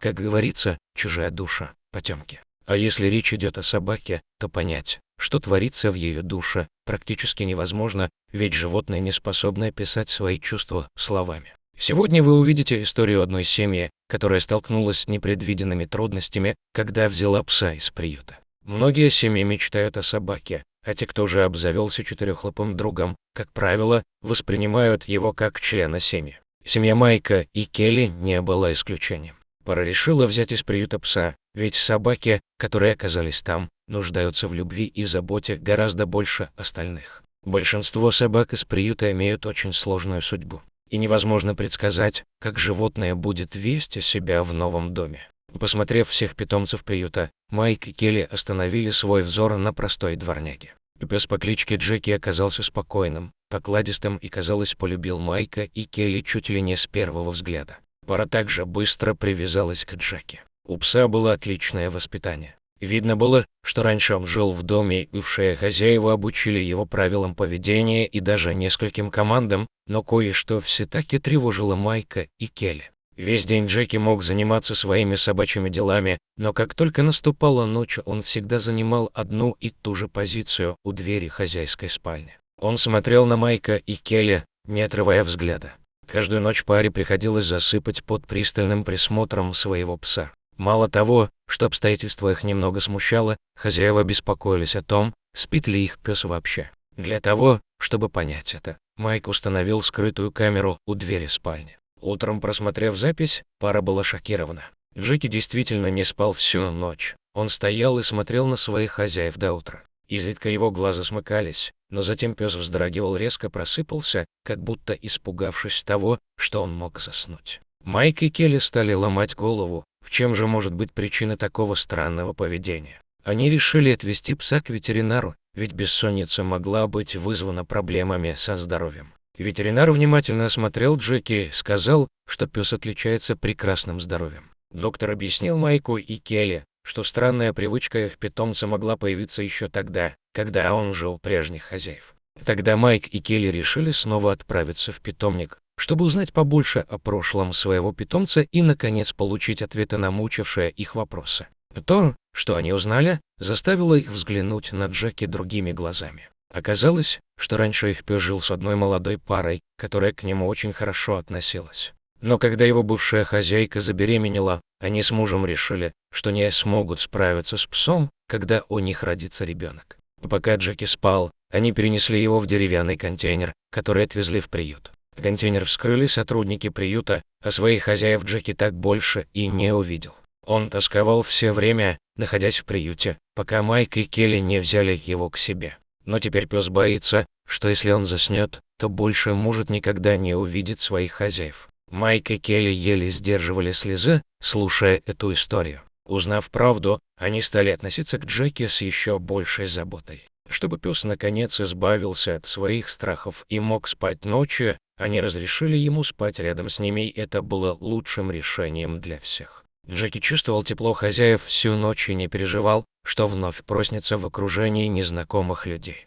Как говорится, чужая душа, потемки. А если речь идет о собаке, то понять, что творится в ее душе, практически невозможно, ведь животное не способно описать свои чувства словами. Сегодня вы увидите историю одной семьи, которая столкнулась с непредвиденными трудностями, когда взяла пса из приюта. Многие семьи мечтают о собаке, а те, кто уже обзавелся четырехлапым другом, как правило, воспринимают его как члена семьи. Семья Майка и Келли не была исключением. Пара решила взять из приюта пса, ведь собаки, которые оказались там, нуждаются в любви и заботе гораздо больше остальных. Большинство собак из приюта имеют очень сложную судьбу, и невозможно предсказать, как животное будет вести себя в новом доме. Посмотрев всех питомцев приюта, Майк и Келли остановили свой взор на простой дворняге. Пес по кличке Джеки оказался спокойным, покладистым и, казалось, полюбил Майка и Келли чуть ли не с первого взгляда. Пара также быстро привязалась к Джеки. У пса было отличное воспитание. Видно было, что раньше он жил в доме, и бывшие хозяева обучили его правилам поведения и даже нескольким командам, но кое-что все-таки тревожило Майка и Келли. Весь день Джеки мог заниматься своими собачьими делами, но как только наступала ночь, он всегда занимал одну и ту же позицию у двери хозяйской спальни. Он смотрел на Майка и Келли, не отрывая взгляда. Каждую ночь паре приходилось засыпать под пристальным присмотром своего пса. Мало того, что обстоятельства их немного смущало, хозяева беспокоились о том, спит ли их пес вообще. Для того, чтобы понять это, Майк установил скрытую камеру у двери спальни. Утром, просмотрев запись, пара была шокирована. Джеки действительно не спал всю ночь. Он стоял и смотрел на своих хозяев до утра. Изредка его глаза смыкались, но затем пес вздрагивал, резко просыпался, как будто испугавшись того, что он мог заснуть. Майк и Келли стали ломать голову, в чем же может быть причина такого странного поведения. Они решили отвезти пса к ветеринару, ведь бессонница могла быть вызвана проблемами со здоровьем. Ветеринар внимательно осмотрел Джеки и сказал, что пес отличается прекрасным здоровьем. Доктор объяснил Майку и Келли, что странная привычка их питомца могла появиться еще тогда, когда он жил у прежних хозяев. Тогда Майк и Келли решили снова отправиться в питомник, чтобы узнать побольше о прошлом своего питомца и, наконец, получить ответы на мучившие их вопросы. То, что они узнали, заставило их взглянуть на Джеки другими глазами. Оказалось, что раньше их пес жил с одной молодой парой, которая к нему очень хорошо относилась. Но когда его бывшая хозяйка забеременела, они с мужем решили, что не смогут справиться с псом, когда у них родится ребенок. Пока Джеки спал, они перенесли его в деревянный контейнер, который отвезли в приют. Контейнер вскрыли сотрудники приюта, а своих хозяев Джеки так больше и не увидел. Он тосковал все время, находясь в приюте, пока Майк и Келли не взяли его к себе. Но теперь пес боится, что если он заснет, то больше может никогда не увидеть своих хозяев. Майк и Келли еле сдерживали слезы, слушая эту историю. Узнав правду, они стали относиться к Джеки с еще большей заботой. Чтобы пес наконец избавился от своих страхов и мог спать ночью, они разрешили ему спать рядом с ними, и это было лучшим решением для всех. Джеки чувствовал тепло хозяев всю ночь и не переживал, что вновь проснется в окружении незнакомых людей.